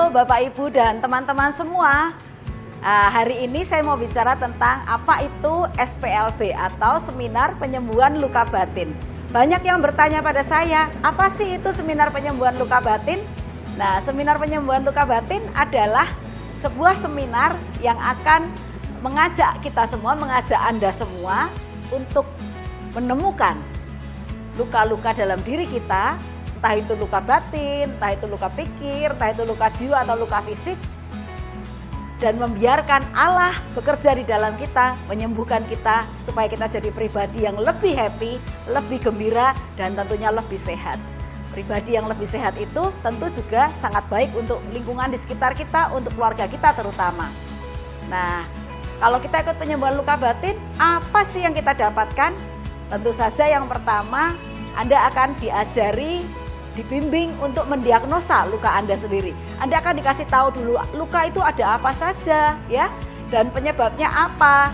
Halo Bapak Ibu dan teman-teman semua. Hari ini saya mau bicara tentang apa itu SPLB atau Seminar Penyembuhan Luka Batin. Banyak yang bertanya pada saya, apa sih itu Seminar Penyembuhan Luka Batin? Nah, Seminar Penyembuhan Luka Batin adalah sebuah seminar yang akan mengajak kita semua, mengajak Anda semua untuk menemukan luka-luka dalam diri kita, entah itu luka batin, entah itu luka pikir, entah itu luka jiwa atau luka fisik, dan membiarkan Allah bekerja di dalam kita, menyembuhkan kita supaya kita jadi pribadi yang lebih happy, lebih gembira, dan tentunya lebih sehat. Pribadi yang lebih sehat itu tentu juga sangat baik untuk lingkungan di sekitar kita, untuk keluarga kita terutama. Nah, kalau kita ikut penyembuhan luka batin, apa sih yang kita dapatkan? Tentu saja yang pertama, Anda akan diajari, dibimbing untuk mendiagnosa luka Anda sendiri. Anda akan dikasih tahu dulu luka itu ada apa saja ya, dan penyebabnya apa.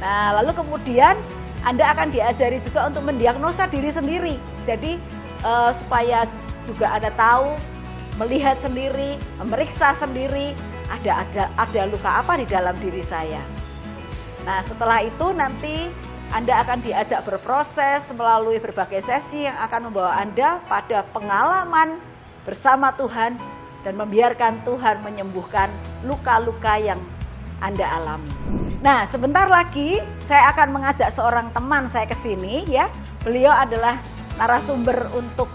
Nah, lalu kemudian Anda akan diajari juga untuk mendiagnosa diri sendiri. Jadi supaya juga Anda tahu, melihat sendiri, memeriksa sendiri ada luka apa di dalam diri saya. Nah, setelah itu nanti Anda akan diajak berproses melalui berbagai sesi yang akan membawa Anda pada pengalaman bersama Tuhan dan membiarkan Tuhan menyembuhkan luka-luka yang Anda alami. Nah, sebentar lagi saya akan mengajak seorang teman saya ke sini ya. Beliau adalah narasumber untuk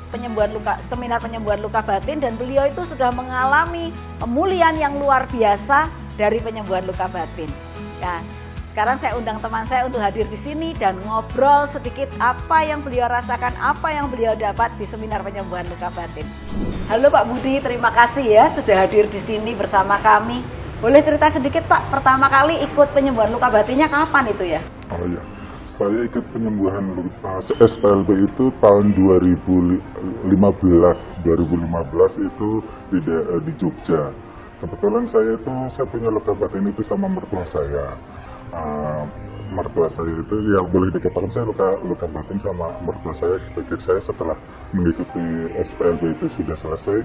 seminar penyembuhan luka batin, dan beliau itu sudah mengalami pemulihan yang luar biasa dari penyembuhan luka batin. Ya. Sekarang saya undang teman saya untuk hadir di sini dan ngobrol sedikit apa yang beliau rasakan, apa yang beliau dapat di seminar penyembuhan luka batin. Halo Pak Budi, terima kasih ya sudah hadir di sini bersama kami. Boleh cerita sedikit Pak, pertama kali ikut penyembuhan luka batinnya kapan itu ya? Oh iya, saya ikut penyembuhan SPLB itu tahun 2015 itu di Jogja. Kebetulan saya punya luka batin itu sama mertua saya. Mertua saya itu ya boleh dikatakan saya luka batin sama mertua saya. Pikir saya setelah mengikuti SPLB itu sudah selesai,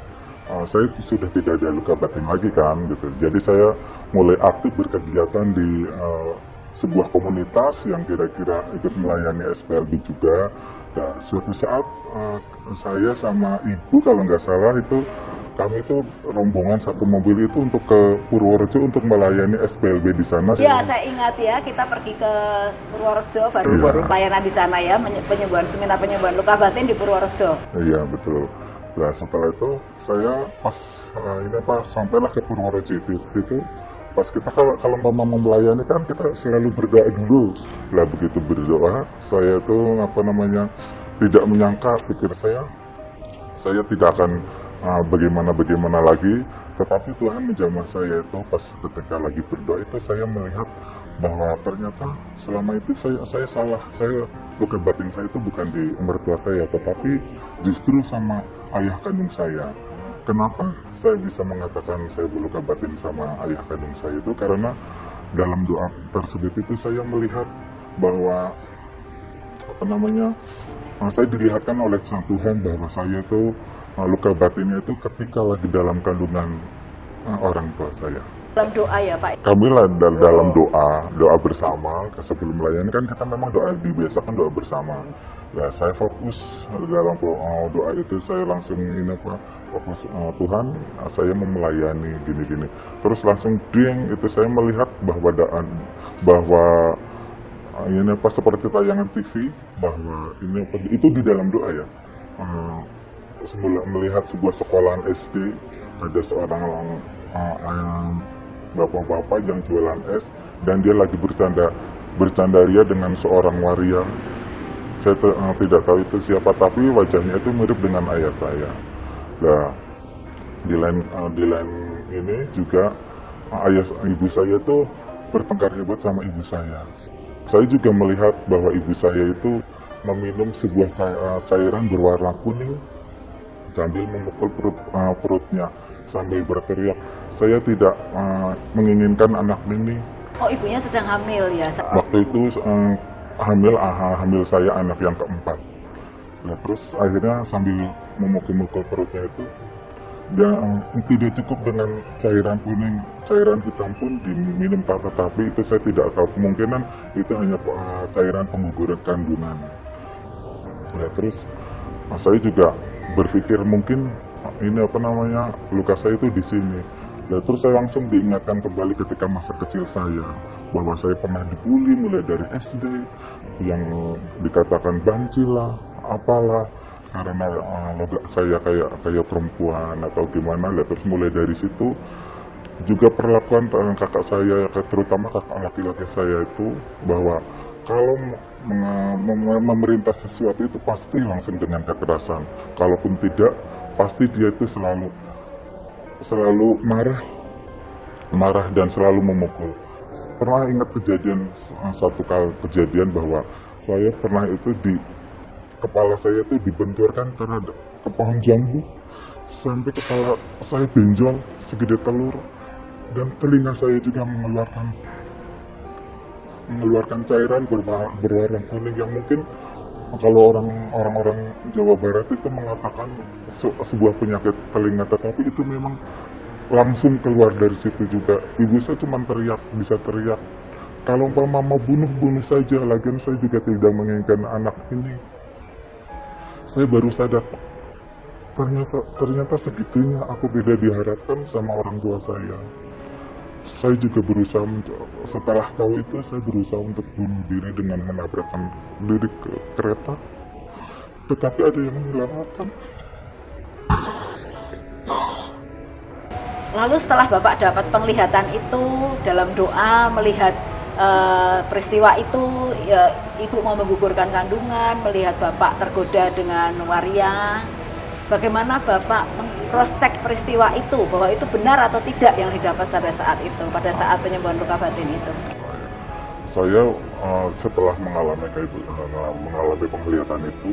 saya sudah tidak ada luka batin lagi kan gitu. Jadi saya mulai aktif berkegiatan di sebuah komunitas yang kira-kira ikut melayani SPLB juga. Nah, suatu saat saya sama ibu kalau nggak salah itu kami itu rombongan satu mobil itu untuk ke Purworejo untuk melayani SPLB di sana. Ya, saya ingat ya, kita pergi ke Purworejo baru pelayanan di sana ya, seminar penyembuhan luka batin di Purworejo. Iya, betul. Nah, setelah itu saya sampailah ke Purworejo itu pas kita kalau mau melayani kan kita selalu berdoa dulu. Lah begitu berdoa, saya tuh tidak menyangka, pikir saya tidak akan bagaimana lagi, tetapi Tuhan menjamah saya itu pas ketika lagi berdoa itu saya melihat bahwa ternyata selama itu saya salah. Luka batin saya itu bukan di mertua saya, tetapi justru sama ayah kandung saya. Kenapa saya bisa mengatakan saya berluka batin sama ayah kandung saya itu? Karena dalam doa tersebut itu saya melihat bahwa saya dilihatkan oleh Tuhan bahwa saya itu luka batinnya itu ketika lagi dalam kandungan orang tua saya. Dalam doa ya Pak? Kami lah dalam doa bersama. Sebelum melayani kan kita memang dibiasakan doa bersama. Ya, saya fokus dalam doa itu, saya langsung fokus Tuhan, saya mau melayani gini-gini. Terus langsung itu saya melihat bahwa seperti tayangan TV bahwa itu di dalam doa ya. Melihat sebuah sekolahan SD, ada seorang bapak-bapak yang jualan es dan dia lagi bercandaria dengan seorang waria. Saya tidak tahu itu siapa, tapi wajahnya itu mirip dengan ayah saya. Nah, di lain ini juga ibu saya itu bertengkar hebat sama ibu saya. Saya juga melihat bahwa ibu saya itu meminum sebuah cairan berwarna kuning sambil memukul perutnya sambil berteriak, saya tidak menginginkan anak ini. Oh, ibunya sedang hamil ya? Waktu itu hamil saya anak yang keempat. Nah, terus akhirnya sambil memukul-mukul perutnya itu, yang tidak cukup dengan cairan kuning, cairan hitam pun diminum, tetapi itu saya tidak tahu, kemungkinan itu hanya cairan pengguguran kandungan. Ya, terus saya juga berpikir mungkin ini luka saya itu di sini. Ya, terus saya langsung diingatkan kembali ketika masa kecil saya bahwa saya pernah dibully mulai dari SD, yang dikatakan banci lah, apalah, karena saya kayak perempuan atau gimana. Lah, terus mulai dari situ juga perlakuan kakak saya, terutama kakak laki-laki saya itu, bahwa kalau memerintah sesuatu itu pasti langsung dengan kekerasan. Kalaupun tidak, pasti dia itu selalu marah dan selalu memukul. Pernah ingat satu kejadian bahwa saya pernah itu kepala saya itu dibenturkan terhadap ke pohon jambu sampai kepala saya benjol segede telur, dan telinga saya juga mengeluarkan cairan berwarna kuning yang mungkin kalau orang-orang Jawa Barat itu mengatakan sebuah penyakit telinga, tetapi itu memang langsung keluar dari situ juga. Ibu saya cuma bisa teriak, kalau mama bunuh saja, lagian saya juga tidak menginginkan anak ini. Saya baru sadar, ternyata segitunya aku tidak diharapkan sama orang tua saya. Saya juga berusaha, setelah tahu itu saya berusaha untuk bunuh diri dengan menabrakkan diri ke kereta, tetapi ada yang menyelamatkan. Lalu setelah Bapak dapat penglihatan itu, dalam doa melihat peristiwa itu, ya, Ibu mau menggugurkan kandungan, melihat Bapak tergoda dengan waria, bagaimana Bapak cross-check peristiwa itu, bahwa itu benar atau tidak yang didapat pada saat itu, pada saat penyembuhan luka batin itu? Saya setelah mengalami penglihatan itu,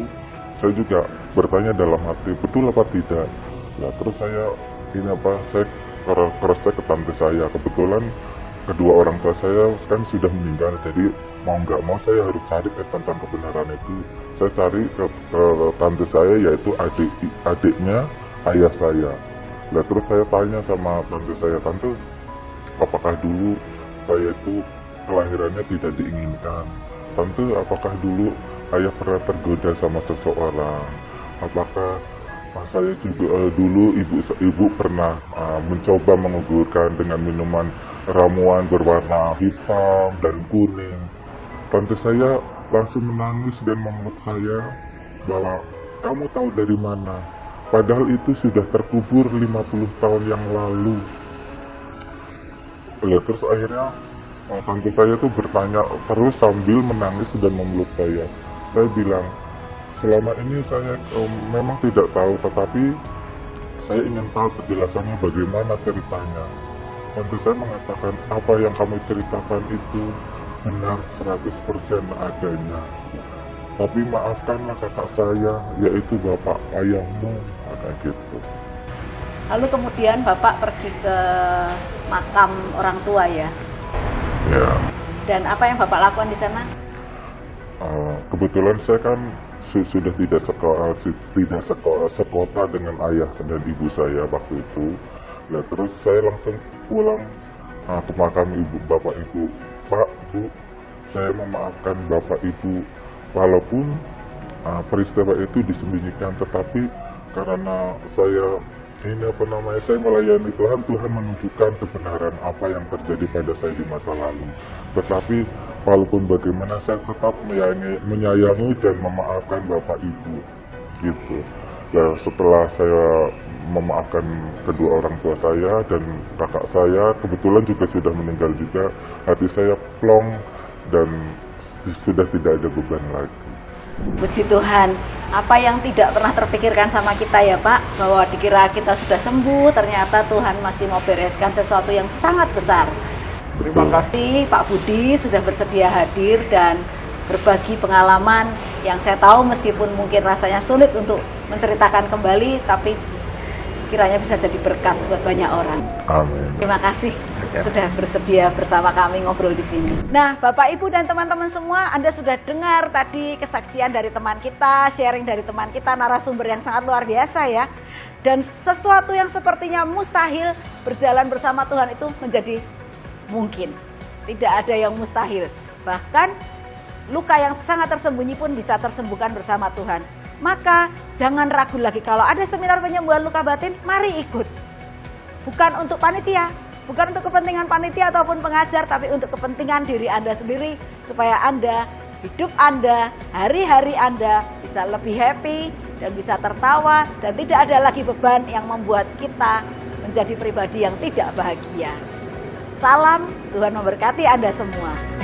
saya juga bertanya dalam hati, betul apa tidak? Nah, terus saya cross-check ke tante saya. Kebetulan kedua orang tua saya kan sudah meninggal, jadi mau nggak mau saya harus cari tentang kebenaran itu. Saya cari ke tante saya, yaitu adiknya ayah saya. Nah, terus saya tanya sama tante saya, tante, apakah dulu saya itu kelahirannya tidak diinginkan? Tante, apakah dulu ayah pernah tergoda sama seseorang? Apakah saya juga dulu ibu pernah mencoba menggugurkan dengan minuman ramuan berwarna hitam dan kuning? Tante saya langsung menangis dan memeluk saya bahwa kamu tahu dari mana? Padahal itu sudah terkubur 50 tahun yang lalu. Ya, terus akhirnya tante saya tuh bertanya terus sambil menangis dan memeluk saya. Saya bilang, selama ini saya memang tidak tahu, tetapi saya ingin tahu penjelasannya bagaimana ceritanya. Tante saya mengatakan, apa yang kamu ceritakan itu benar 100% adanya. Tapi maafkanlah kakak saya, yaitu bapak ayahmu, ada gitu. Lalu kemudian Bapak pergi ke makam orang tua ya? Ya. Dan apa yang Bapak lakukan di sana? Kebetulan saya kan sudah tidak sekota dengan ayah dan ibu saya waktu itu. Nah, terus saya langsung pulang ke makam bapak ibu. Pak, Bu, saya memaafkan bapak ibu, walaupun peristiwa itu disembunyikan, tetapi karena saya saya melayani Tuhan, Tuhan menunjukkan kebenaran apa yang terjadi pada saya di masa lalu. Tetapi walaupun bagaimana, saya tetap menyayangi dan memaafkan bapak ibu, gitu. Nah, setelah saya memaafkan kedua orang tua saya dan kakak saya, kebetulan juga sudah meninggal juga, hati saya plong dan sudah tidak ada beban lagi. Puji Tuhan, apa yang tidak pernah terpikirkan sama kita ya Pak, bahwa dikira kita sudah sembuh, ternyata Tuhan masih mau bereskan sesuatu yang sangat besar. Terima kasih Pak Budi sudah bersedia hadir dan berbagi pengalaman yang saya tahu meskipun mungkin rasanya sulit untuk menceritakan kembali, tapi kiranya bisa jadi berkat buat banyak orang. Amin. Terima kasih. Ya. sudah bersedia bersama kami ngobrol di sini. Nah, Bapak Ibu dan teman-teman semua, Anda sudah dengar tadi kesaksian dari teman kita, sharing dari teman kita, narasumber yang sangat luar biasa ya. Dan sesuatu yang sepertinya mustahil berjalan bersama Tuhan itu menjadi mungkin. Tidak ada yang mustahil. Bahkan luka yang sangat tersembunyi pun bisa tersembuhkan bersama Tuhan. Maka jangan ragu lagi, kalau ada seminar penyembuhan luka batin, mari ikut. Bukan untuk panitia, bukan untuk kepentingan panitia ataupun pengajar, tapi untuk kepentingan diri Anda sendiri, supaya Anda, hidup Anda, hari-hari Anda bisa lebih happy dan bisa tertawa, dan tidak ada lagi beban yang membuat kita menjadi pribadi yang tidak bahagia. Salam, Tuhan memberkati Anda semua.